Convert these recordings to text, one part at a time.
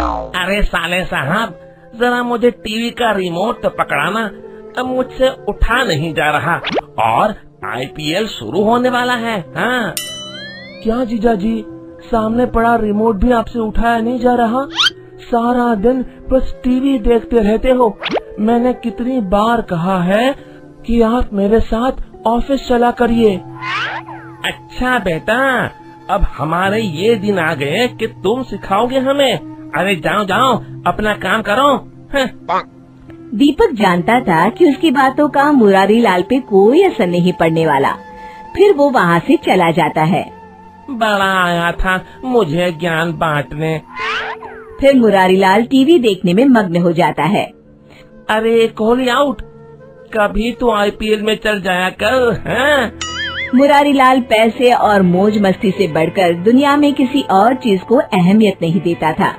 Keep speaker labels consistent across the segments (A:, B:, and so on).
A: अरे साले साहब, जरा मुझे टीवी का रिमोट तो पकड़ाना, अब मुझसे उठा नहीं जा रहा और आईपीएल शुरू होने वाला है। हाँ।
B: क्या जीजा जी, सामने पड़ा रिमोट भी आपसे उठाया नहीं जा रहा? सारा दिन बस टीवी देखते रहते हो। मैंने कितनी बार कहा है कि आप मेरे साथ ऑफिस चला करिए।
A: अच्छा बेटा, अब हमारे ये दिन आ गए कि तुम सिखाओगे हमें। अरे जाओ जाओ, अपना काम करो।
C: दीपक जानता था कि उसकी बातों का मुरारी लाल पे कोई असर नहीं पड़ने वाला। फिर वो वहाँ से चला जाता है।
A: बड़ा आया था मुझे ज्ञान बांटने।
C: फिर मुरारी लाल टीवी देखने में मग्न हो जाता है।
A: अरे कोहली आउट, कभी तो आईपीएल में चल जाया कर। हैं?
C: मुरारी लाल पैसे और मौज मस्ती से बढ़कर दुनिया में किसी और चीज को अहमियत नहीं देता था।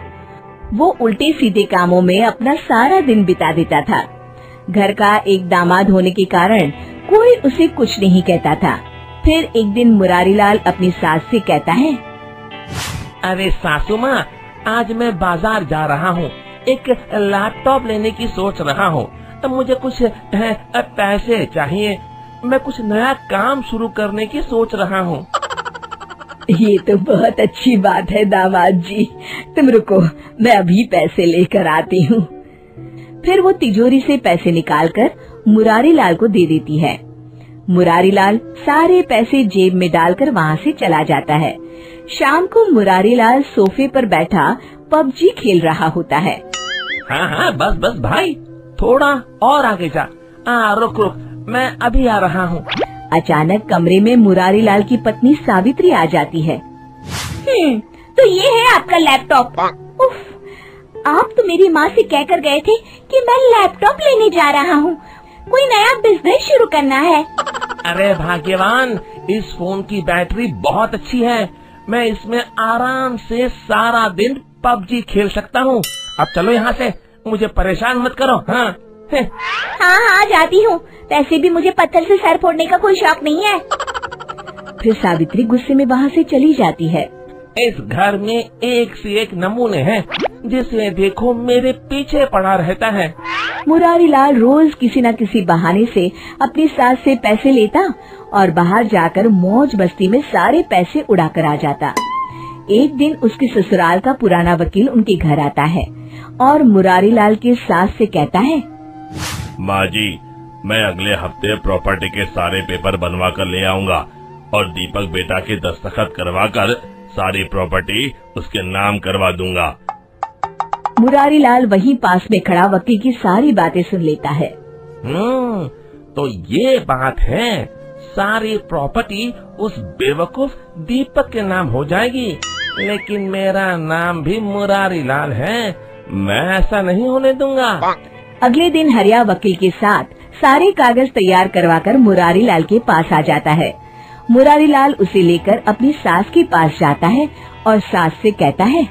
C: वो उल्टे सीधे कामों में अपना सारा दिन बिता देता था। घर का एक दामाद होने के कारण कोई उसे कुछ नहीं कहता था। फिर एक दिन मुरारी लाल अपनी सास से कहता है,
A: अरे सासू माँ, आज मैं बाजार जा रहा हूँ, एक लैपटॉप लेने की सोच रहा हूँ। मुझे कुछ पैसे चाहिए, मैं कुछ नया काम शुरू करने की सोच रहा हूँ।
C: ये तो बहुत अच्छी बात है दामाद जी, तुम रुको, मैं अभी पैसे लेकर आती हूँ। फिर वो तिजोरी से पैसे निकालकर मुरारी लाल को दे देती है। मुरारी लाल सारे पैसे जेब में डालकर वहाँ से चला जाता है। शाम को मुरारी लाल सोफे पर बैठा पबजी खेल रहा होता है।
A: हाँ हाँ, बस बस भाई, थोड़ा और आगे जा। रुक रुक, मैं अभी आ रहा हूँ।
C: अचानक कमरे में मुरारी लाल की पत्नी सावित्री आ जाती है। तो ये है आपका लैपटॉप। उफ, आप तो मेरी माँ से कहकर गए थे कि मैं लैपटॉप लेने जा रहा हूँ, कोई नया बिजनेस शुरू करना है।
A: अरे भाग्यवान, इस फोन की बैटरी बहुत अच्छी है, मैं इसमें आराम से सारा दिन पबजी खेल सकता हूँ। अब चलो यहाँ से, मुझे परेशान मत करो। हाँ
C: हाँ, जाती हूँ, वैसे भी मुझे पत्थर से सर फोड़ने का कोई शौक नहीं है। फिर सावित्री गुस्से में वहाँ से चली जाती है।
A: इस घर में एक से एक नमूने हैं, जिसे देखो मेरे पीछे पड़ा रहता है।
C: मुरारी लाल रोज किसी न किसी बहाने से अपनी सास से पैसे लेता और बाहर जाकर मौज मस्ती में सारे पैसे उड़ा कर आ जाता। एक दिन उसके ससुराल का पुराना वकील उनके घर आता है और मुरारी लाल के सास से कहता है,
D: माँ जी, मैं अगले हफ्ते प्रॉपर्टी के सारे पेपर बनवा कर ले आऊँगा और दीपक बेटा के दस्तखत करवा कर सारी प्रॉपर्टी उसके नाम करवा दूंगा।
C: मुरारी लाल वहीं पास में खड़ा वकील की सारी बातें सुन लेता है।
A: तो ये बात है, सारी प्रॉपर्टी उस बेवकूफ दीपक के नाम हो जाएगी, लेकिन मेरा नाम भी मुरारी लाल है, मैं ऐसा नहीं होने दूंगा।
C: अगले दिन हरिया वकील के साथ सारे कागज तैयार करवाकर मुरारी लाल के पास आ जाता है। मुरारी लाल उसे लेकर अपनी सास के पास जाता है और सास से कहता है,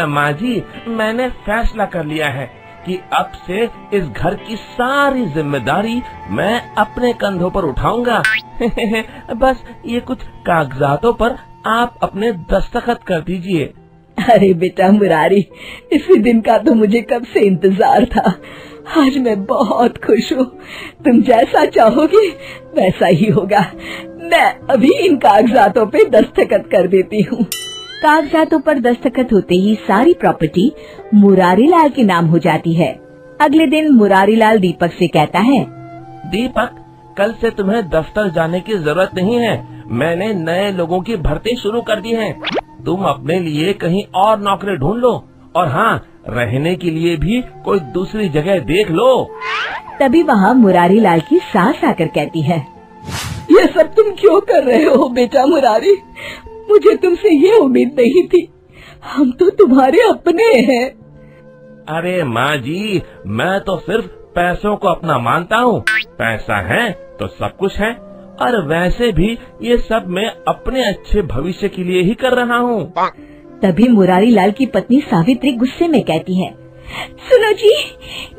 A: माँ जी, मैंने फैसला कर लिया है कि अब से इस घर की सारी जिम्मेदारी मैं अपने कंधों पर उठाऊंगा। बस ये कुछ कागजातों पर आप अपने दस्तखत कर दीजिए।
C: अरे बेटा मुरारी, इसी दिन का तो मुझे कब से इंतजार था। आज मैं बहुत खुश हूँ। तुम जैसा चाहोगे वैसा ही होगा। मैं अभी इन कागजातों पे दस्तखत कर देती हूँ। कागजातों पर दस्तखत होते ही सारी प्रॉपर्टी मुरारी लाल के नाम हो जाती है। अगले दिन मुरारी लाल दीपक से कहता है,
A: दीपक, कल से तुम्हें दफ्तर जाने की जरूरत नहीं है, मैंने नए लोगों की भर्ती शुरू कर दी है। तुम अपने लिए कहीं और नौकरी ढूंढ लो, और हाँ, रहने के लिए भी कोई दूसरी जगह देख लो।
C: तभी वहाँ मुरारी लाल की सास आकर कहती है, ये सब तुम क्यों कर रहे हो बेटा मुरारी? मुझे तुमसे ये उम्मीद नहीं थी, हम तो तुम्हारे अपने हैं।
A: अरे माँ जी, मैं तो सिर्फ पैसों को अपना मानता हूँ, पैसा है तो सब कुछ है, और वैसे भी ये सब मैं अपने अच्छे भविष्य के लिए ही कर रहा हूँ।
C: तभी मुरारी लाल की पत्नी सावित्री गुस्से में कहती है, सुनो जी,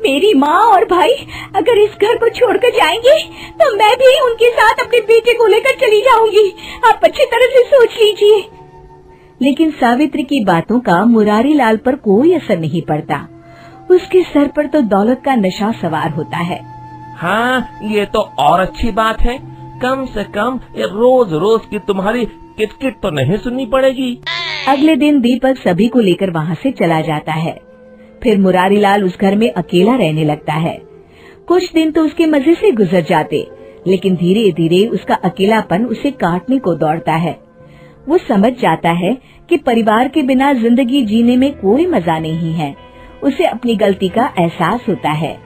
C: मेरी माँ और भाई अगर इस घर को छोड़कर जाएंगे तो मैं भी उनके साथ अपने बेटे को लेकर चली जाऊंगी। आप अच्छी तरह से सोच लीजिए। लेकिन सावित्री की बातों का मुरारी लाल पर कोई असर नहीं पड़ता। उसके सर पर तो दौलत का नशा सवार होता है।
A: हाँ, ये तो और अच्छी बात है। कम से कम रोज रोज की तुम्हारी किटकिट तो नहीं सुननी पड़ेगी।
C: अगले दिन दीपक सभी को लेकर वहाँ से चला जाता है। फिर मुरारी लाल उस घर में अकेला रहने लगता है। कुछ दिन तो उसके मजे से गुजर जाते, लेकिन धीरे धीरे उसका अकेलापन उसे काटने को दौड़ता है। वो समझ जाता है कि परिवार के बिना जिंदगी जीने में कोई मजा नहीं है। उसे अपनी गलती का एहसास होता है।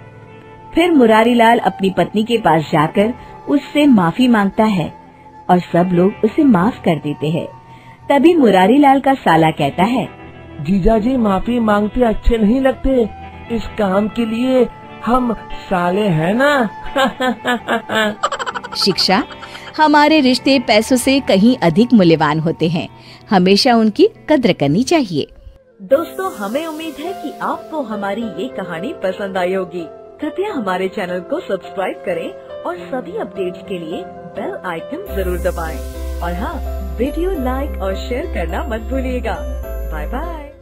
C: फिर मुरारी लाल अपनी पत्नी के पास जाकर उससे माफी मांगता है और सब लोग उसे माफ कर देते हैं। तभी मुरारी लाल का साला कहता है,
B: जीजाजी माफी मांगते अच्छे नहीं लगते। इस काम के लिए हम साले हैं ना।
E: शिक्षा, हमारे रिश्ते पैसों से कहीं अधिक मूल्यवान होते हैं। हमेशा उनकी कद्र करनी चाहिए।
C: दोस्तों, हमें उम्मीद है कि आपको हमारी ये कहानी पसंद आई होगी। कृपया हमारे चैनल को सब्सक्राइब करें और सभी अपडेट्स के लिए बेल आइकन जरूर दबाएं। और हाँ, वीडियो लाइक और शेयर करना मत भूलिएगा। Bye bye.